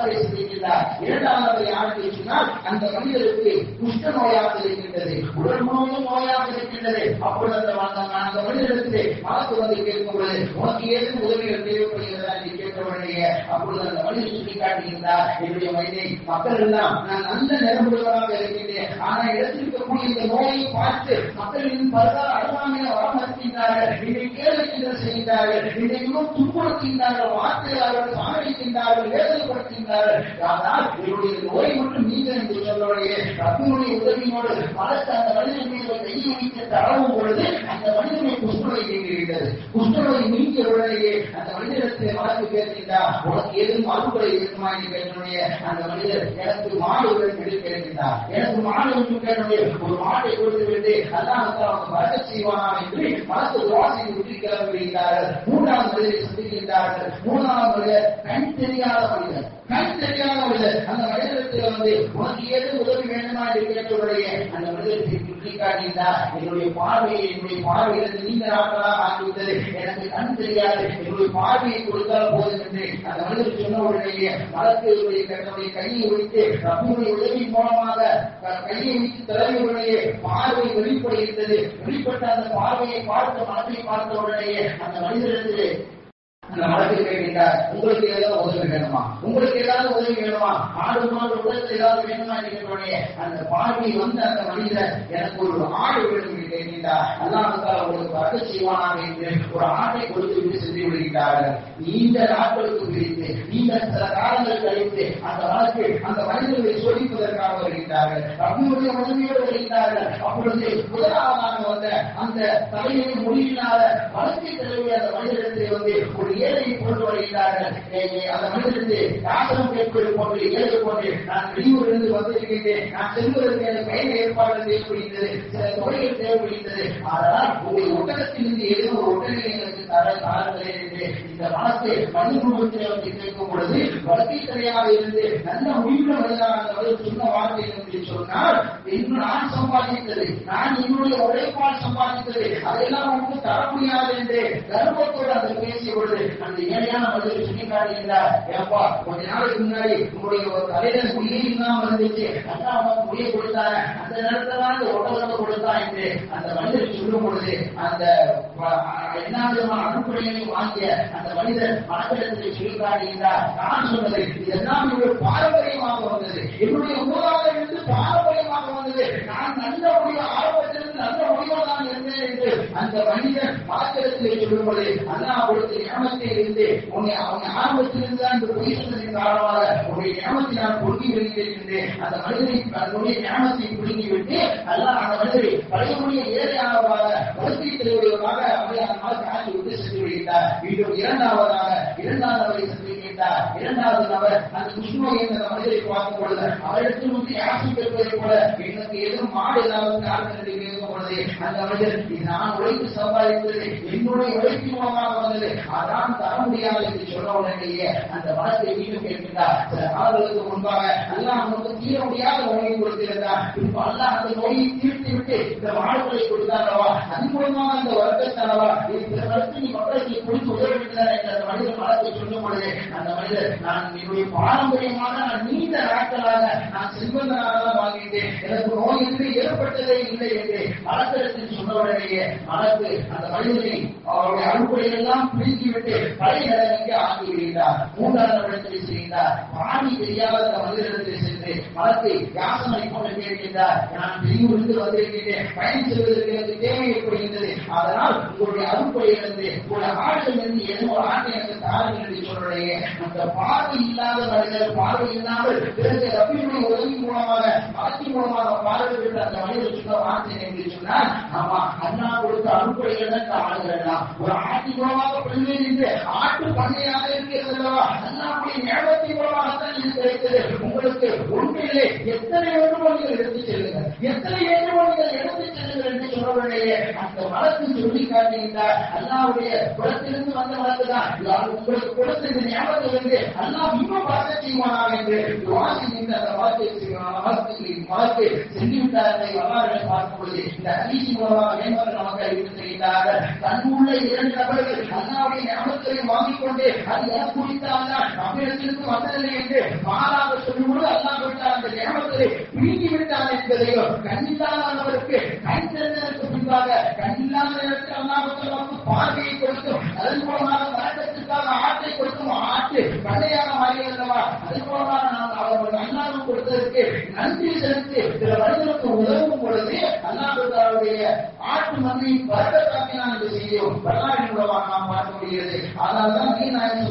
நபரை யாருக்கு சொன்னால் அந்த மனிதருக்கு குஷ்ட நோயாக இருக்கின்றது, உடல் முழுவதும் நோயாக இருக்கின்றது. அப்பொழுது அந்த மனிதருக்கு மலக்கு வந்து கேட்கும்போது உனக்கு ஏதும் உதவிகள் தேவைப்படுகிறதா என்று கேட்டவுடனே அப்பொழுது அந்த மனிதர் சொல்லி காட்டுகின்றார், என்னுடைய மனிதனை மக்கள் எல்லாம் நான் நல்ல நிரம்புள்ளவராக இருக்கின்றேன், ஆனால் இடத்திற்கக்கூடிய இந்த நோயை பார்த்து மக்களின் பலதால் அருகாமையை வரமறுக்கின்றார்கள், இதை கேள்விக்கின்றல் செய்கின்றார்கள், இதை இன்னும் துன்புறுத்துகின்றார்கள், வார்த்தையை அவர்கள் சாகடிக்கின்றார்கள், வேதனைப்படுத்துகின்றார்கள். ஆனால் என்னுடைய நோய் மட்டும் நீங்கள் என்று சொல்லவுடைய ரப்பினுடைய உதவியோடு மலக்கு அந்த மனிதன் மீது கையை வைத்து தரவும் பொழுது அந்த மனிதனை குஷ்டநோய் நீங்கிவிட்டது. குஷ்டநோய் நீங்கிய உடனேயே அந்த மனிதனத்தை மலக்கு கேட்கின்றார், உனக்கு ஏதும் மறுபுறை இருக்குமா என்று கேட்டவுடைய அந்த மனிதர் எனக்கு மாடு என்று கேட்கின்றார். ஒரு மாட்டை கொடுத்து விட்டு அல்லாஹ் அவனுக்கு வரக்க செய்வானா என்று மலக்கு வாசி விட்டு கிளம்புகிறார்கள். 3வது மனிதரை சந்திக்கின்றார்கள். 3வது மனிதர் கண் தெரியாத மனிதர். அந்த மனிதருக்கு மனிதனிடத்தில் உனக்கு ஏது உதவி வேண்டுமா என்று கேட்டவருடைய அந்த மனிதனுக்கு சுட்டிக்காட்டினார், என்னுடைய பார்வையிலிருந்து நீண்ட நாட்களாக ஆகிவிட்டது, எனக்கு கண் தெரியாது, என்னுடைய பார்வையை கொடுத்தால் போதும் என்று அந்த மனிதர் சொன்ன உடனேயே மலக்குடைய கையை வைத்து ரப்பினுடைய உதவி மூலமாக கையை வைத்து தலைவருடைய பார்வை வெளிப்படுகிறது. வெளிப்பட்ட அந்த பார்வையை பார்த்த மனத்தை பார்த்த உடனேயே அந்த மனிதனிடத்தில் அந்த மனத்தில் கேட்கின்றார், உங்களுக்கு ஏதாவது உதவி வேணுமா, உங்களுக்கு ஏதாவது உதவி வேணுமா, ஆடு மாடு உலகத்தில் ஏதாவது வேணுமா என்று அந்த பார்வை வந்து அந்த மனிதர் எனக்கு ஒரு ஆடு வேண்டும் என்று கேட்கின்றார். அல்லாஹ் உங்களுக்கு வரக செய்வானாக என்று ஒரு ஆட்டை கொடுத்து விட்டு சென்று விடுகின்றார்கள். நீண்ட நாட்களுக்கு பிரித்து நீண்ட சில காலங்கள் கழித்து அந்த வழக்கு அந்த மனிதர்களை சோதிப்பதற்காக வருகின்றார்கள். ரப்பினுடைய உதவியோடு வருகின்றார்கள். அப்பொழுது முதலாவதாக வந்த அந்த தலையிலே முடியில்லாத வழக்கை தலைவிய அந்த மனிதரிடத்தில் வந்து ஒரு ஏழையை கொண்டு வருகிறார்கள். அந்த மனிதனுக்கு யாசனம் கேட்பது போன்று ஏழை போன்று நான் வெளியூரிலிருந்து வந்திருக்கின்றேன், நான் செல்வதற்கு எனக்கு பயண ஏற்பாடு தேவைப்படுகிறது, சில தொகைகள் தேவைப்படுகிறது, ஆனால் உங்கள் ஒட்டகத்திலிருந்து ஏதோ ஒரு ஒட்டகை எனக்கு தாருங்களே என்று இந்த மனத்தை மனித ரூபத்தில் வந்து கேட்கும் பொழுது வழக்கை தலையாக இருந்து நல்ல முடிவுள்ள மனிதனாக அந்த மனிதர் சொன்ன வார்த்தை என்று சொன்னால், இன்னும் நான் சம்பாதித்தது, நான் என்னுடைய உழைப்பால் சம்பாதித்தது, அதையெல்லாம் உங்களுக்கு தர முடியாது என்று கர்வத்தோடு அந்த பேசிய பொழுது அந்த ஏழையான மனிதர் சுட்டிக்காட்டுகின்றார், ஏப்பா கொஞ்ச நாளைக்கு முன்னாடி உங்களுடைய ஒரு தலையில முடியே இல்லாம இருந்துச்சு, அண்ணா அவனுக்கு முடிய கொடுத்தாங்க, அந்த நேரத்துல அந்த ஒட்டகத்தை கொடுத்தா என்று அந்த மனிதர் சொல்லும் பொழுது அந்த என்ன விதமான அனுப்புறைகளை வாங்கிய அந்த மனிதர் மனதிடத்தில் சுட்டிக்காட்டுகின்றார், நான் சொன்னது இதெல்லாம் என்னுடைய பாரம்பரியமாக வந்தது, என்னுடைய மூதாதையிலிருந்து பாரம்பரியமாக வந்தது, நான் நல்ல முடிவு ஆரம்பத்திலிருந்து நல்ல முடிவாக தான் இருந்தேன் என்று அந்த மனிதர் மனதிடத்திலே சொல்லும் பொழுது அல்லாஹ் கொடுத்த ஞானத்தில் இருந்து உன்னை அவங்க ஆரம்பத்திலிருந்து தான் இந்த பொய் சொன்னதின் காரணமாக உன்னுடைய ஞானத்தை நான் பொருங்கி வருகிறேன் அந்த மனிதனை தன்னுடைய ஞானத்தை புடுங்கிவிட்டு அல்லாஹ் அந்த மனிதரை பழையமுடைய ஏழையானவராக வளர்ச்சி தலைவர்களாக அவரை அந்த மாதிரி ஆட்சி விட்டு சென்று விடுகிறார். மீண்டும் இரண்டாவது சந்திக்கின்றார். இரண்டாவது நபர் அந்த குஷ்ணோ என்ற மனிதரை பார்க்கும் பொழுது அவரிடத்தில் வந்து யாசி பெறுவதை போல எனக்கு எதுவும் மாடு ஏதாவது ஆட்கள் கேட்கும் பொழுது அந்த மனிதர் நான் உழைத்து சம்பாதித்தது என்னுடைய உழைப்பின் மூலமாக வந்தது, அதான் தர முடியாது என்று சொன்ன உடனேயே அந்த மனத்தை மீண்டும் கேட்கின்றார். சில காலங்களுக்கு முன்பாக அல்லாஹ் நமக்கு தீர முடியாத நோயை கொடுத்திருந்தார், இப்ப அல்லாஹ் அந்த நோயை தீர்த்து விட்டு இந்த மாடுகளை கொடுத்தாரவா, அதன் மூலமாக அந்த வர்க்கத்தாரவா நீ மக்களுக்கு கொடுத்து உதவிட்டார் என்று அந்த மனிதர் மனத்தை சொல்லும் பொழுது அந்த மனிதர் நான் என்னுடைய பாரம்பரியமாக நான் நீண்ட நாட்களாக நான் செல்வந்தனாக தான் வாங்கிட்டேன், எனக்கு நோய் என்று ஏற்பட்டதே இல்லை என்று மனத்திடத்தில் சொன்ன உடனேயே மனத்து அந்த மனிதனை அவருடைய அறுப்புகளை எல்லாம் பிரித்துவிட்டு பழைய நிலைமைக்கு ஆக்கி விடுகிறார். மூன்றாவது இடத்தில் செய்கிறார். பாடி தெரியாத அந்த மனிதனிடத்தில் சென்று மனத்தை யாசனை கொண்டு கேட்கின்றார், நான் வெளியூருக்கு வந்திருக்கின்றேன், பயணம் செல்வதற்கு எனக்கு தேவை ஏற்படுகின்றது, அதனால் உங்களுடைய அறுப்புகளிலிருந்து ஒரு ஆட்டிலிருந்து ஏதோ ஒரு ஆட்டை எனக்கு தாருங்கள் என்று சொல்றேன். அந்த பார்வை இல்லாத மனிதர் பார்வை இல்லாமல் பிறகு ரப்பினுடைய உதவி மூலமாக ஆட்சி மூலமாக பார்வை பெற்ற அந்த மனிதர் சொன்ன வார்த்தை என்று சொன்னால், ஆமா அண்ணா கொடுத்த அறுப்புகளில் தான் ஆளுகிறலாம், ஒரு ஆட்சி மூலமாக பெறுவேன் என்று ஆட்டு பண்ணையாக இருக்கிறது அல்லவா, அண்ணாவுடைய ஞாபகத்தின் மூலமாகத்தான் இது கிடைத்தது, உங்களுக்கு ஒன்றிலே எத்தனை வேண்டுமோ நீங்கள் எடுத்துச் செல்லுங்கள், எத்தனை வேண்டுமோ நீங்கள் எடுத்துச் செல்லுங்கள் என்று சொல்றவர்களே அந்த வழக்கு சொல்லி காட்டுகின்றார். அல்லாவுடைய குலத்திலிருந்து வந்த வழக்கு தான் உங்களுக்கு கொடுத்த இந்த ஞாபகத்திலிருந்து அல்லாஹ் இன்னும் பறக்க செய்வானாக என்று வாசிக்கின்ற அந்த வழக்கு சென்றுவிட்டார்கள். வரலாறுகளை பார்க்கும் பொழுது இந்த ஹதீஸின் மூலமாக மேம்பட்ட நமக்கு அறிவித்து தெரிகிறார்கள். தன்னுள்ள இரண்டு நபர்கள் அல்லாவுடைய ஞாபகத்தை வாங்கிக் கொண்டு அது எனக்கு குறித்தால்தான் நம்மிடத்திற்கு வந்ததில்லை என்று மாறாக சொல்லும்போது அல்லாஹ் விட்டார் அந்த ஞாபகத்தை பிரிங்கி விட்டார் என்பதையோ, கண்ணில்லாதவருக்கு கண் தெரிந்ததற்கு பின்பாக கண்ணில்லாத நேரத்தில் அல்லாஹ் பார்வையை கொடுக்கும், அதன் மூலமாக வழக்கத்திற்காக ஆட்டை கொடுக்கும், ஆட்டு பண்டையாக மாறியல்லவா, அதன் மூலமாக நாம் அவர்கள் அல்லாஹ் கொடுத்ததற்கு நன்றி செலுத்தி சில மனிதனுக்கு உதவும் பொழுது அல்லாஹ்வுடைய ஆட்டு மண்ணை வரக்கத்தாக்கினான் என்று செய்யும் வரலாற்றின் மூலமாக நாம் பார்க்க முடிகிறது. அதனால்தான் நாயகம்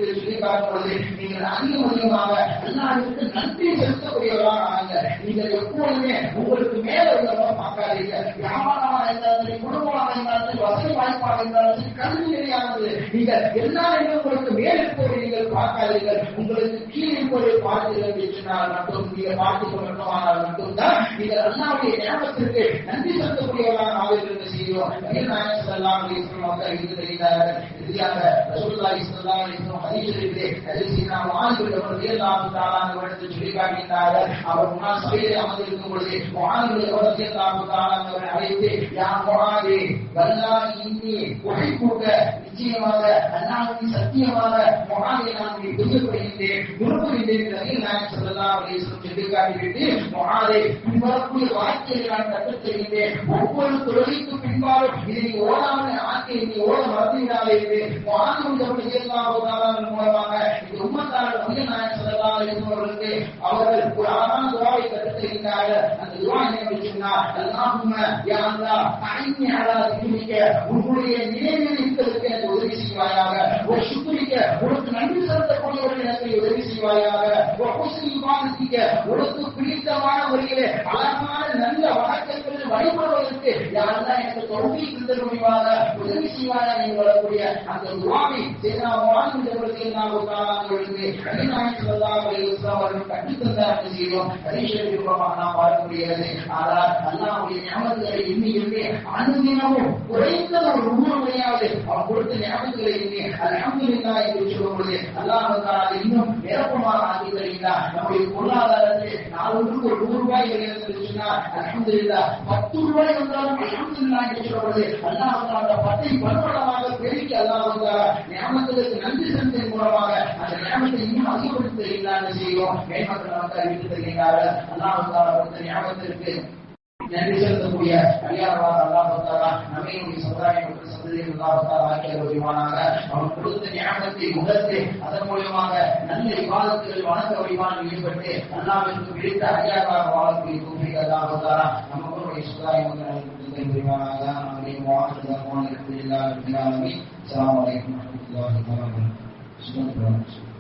சொல்லி பார்க்கும் பொழுது நீங்கள் அதிகமாக அல்லாஹ்வுக்கு நன்றி செலுத்தக்கூடியவராக ஆங்க. நீங்கள் எப்பொழுதுமே உங்களுக்கு மேல உள்ளவங்க பார்க்காதீங்க. வியாபாரமாக இருந்தாலும் சரி, குடும்பமாக இருந்தாலும் சரி, வசதி வாய்ப்பாக இருந்தாலும் சரி, கல்வியானது நீங்கள் எல்லாரையும் உங்களுக்கு மேல் இருப்பதை நீங்கள் பார்க்காதீர்கள், உங்களுக்கு கீழ் இருப்பதை பார்த்தீர்கள் என்று சொன்னால் மட்டும் நீங்கள் பார்த்துக் கொள்ளணுமானால் மட்டும்தான் நீங்கள் அல்லாஹ்வுடைய நியமத்திற்கு நன்றி செலுத்தக்கூடியவர்களாக ஆவீர்கள் என்று செய்கிறோம். நாயகம் ஸல்லல்லாஹு அலைஹி வஸல்லம் அவர்கள் இது தெரிந்தார்கள். இறுதியாக ரசூலுல்லாஹி ஸல்லல்லாஹு அலைஹி வஸல்லம் ஹதீஸ் ஷரீஃபிலே ஹதீஸினா முஆத் பின் ஜபல் ரலியல்லாஹு தஆலா அவர்கள் சொல்லி காட்டினார்கள். அவர் முன்னால் சபையிலே அமர்ந்திருக்கும் பொழுது முஆத் பின் ஜபல் ரலியல்லாஹு தஆலா அவரை அழைத்து, யா முஆத், வல்லாஹி இன்னி உஹிப்புக, நிச்சயமாக அல்லாஹ்வின் சத்தியமாக முஆத், நான் உன்னை விரும்புகிறேன் என்று நாயகம் ஸல்லல்லாஹு அலைஹி வஸல்லம் சொல்லி காட்டிவிட்டு, முஆத், பின்வரக்கூடிய வார்த்தையை நான் கற்றுத் தருகிறேன். ஒவ்வொரு தொழுகைக்கு பின்பாலும் இதை நீ ஓடாமல் ஆக்கி நீ ஓட மறந்துவிடாதே என்று முஆத் பின் ஜபல் ரலியல்லாஹு தஆலா மூலமாக இந்த உம்மத்தார் நாயகம் ஸல்லல்லாஹு அலைஹி வஸல்லம் அவர்களுக்கு அவர்கள் ஒரு அழகான துஆவை கற்றுத் தருகிறார்கள். அந்த துஆ என்ன சொன்னால், அல்லாஹும்ம யா அல்லாஹ் அஇன்னி அலா திக்ரிக, உன்னுடைய நினைவில் இருப்பதற்கு எனக்கு உதவி செய்வாயாக, ஒரு சுக்ரிக, உனக்கு நன்றி செலுத்தக்கூடியவர்கள் எனக்கு உதவி செய்வாயாக, ஒரு ஹுஸ்னி இபாதத்திக, உனக்கு பிடித்தமான முறையிலே அழகான நல்ல வணக்கங்களில் வழிபடுவதற்கு யா அல்லாஹ் எனக்கு தௌஃபீக் தருவாயாக, உதவி செய்வாயாக என்று வரக்கூடிய அந்த துஆவை சேனா முஆத் பின் ஜபல் ரலியல்லாஹு தஆலா அவர்களுக்கு நாயகம் ஸல்லல்லாஹு அலைஹி வஸல்லம் அவர்கள் கற்றுத் தந்தார்கள் செய்கிறோம். ஹதீஸ் ஷரீஃபாக நாம் பார்க்கக்கூடியது. ஆனால் அல்லாஹ்வுடைய நியமத்துகளை எண்ணி எண்ணி அனுதினமும் குறைந்தது ஒரு 100 முறையாவது அவன் கொடுத்த நியமத்துகளை எண்ணி அல்ஹம்துலில்லாஹ் என்று சொல்லும்போது அல்லாஹ் தஆலா இன்னும் நிரப்பமாக ஆக்கி தருகிறார். நம்முடைய பொருளாதாரத்தை நாளொன்றுக்கு ஒரு 100 ரூபாய் என்று சொன்னால் அல்ஹம்துலில்லாஹ், 10 ரூபாய் வந்தாலும் அல்ஹம்துலில்லாஹ் என்று சொல்வது அல்லாஹ் தஆலா 10 பன்மடங்காக பெருக்கி அல்லாஹ் தஆலா நியமத்துக்கு நன்றி செலுத்துவதன் மூலமாக அந்த நியமத்தை இன்னும் அதிகப்படுத்தி தருகிறார் செய்யும். மேம்பட்ட நமக்கு அறிவித்து தருகிறார்கள். அல்லாஹ் தஆலா கொடுத்த நியமத்திற்கு நன்றி செலுத்தக்கூடிய அடியார்களாக அல்லாஹ் தஆலா நம்மையுடைய சமுதாயம் மற்றும் சந்ததியை அல்லாஹ் தஆலா ஆக்கிய வருவானாக. அவன் கொடுத்த நியமத்தை உணர்ந்து அதன் மூலமாக நல்ல இபாதத்துகள் வணக்க வழிபாடுகளில் ஈடுபட்டு அல்லாஹ்விற்கு பிடித்த அடியார்களாக வாழக்கூடிய தௌஃபீக் அல்லாஹ் தஆலா நம்மளுடைய சமுதாயம் மற்றும் வருவானாக. ஆமீன். வஆஹிரு தஅவானா அல்ஹம்துலில்லாஹி ரப்பில் ஆலமீன். அஸ்ஸலாமு அலைக்கும் வரஹ்மத்துல்லாஹி வபரகாத்துஹு.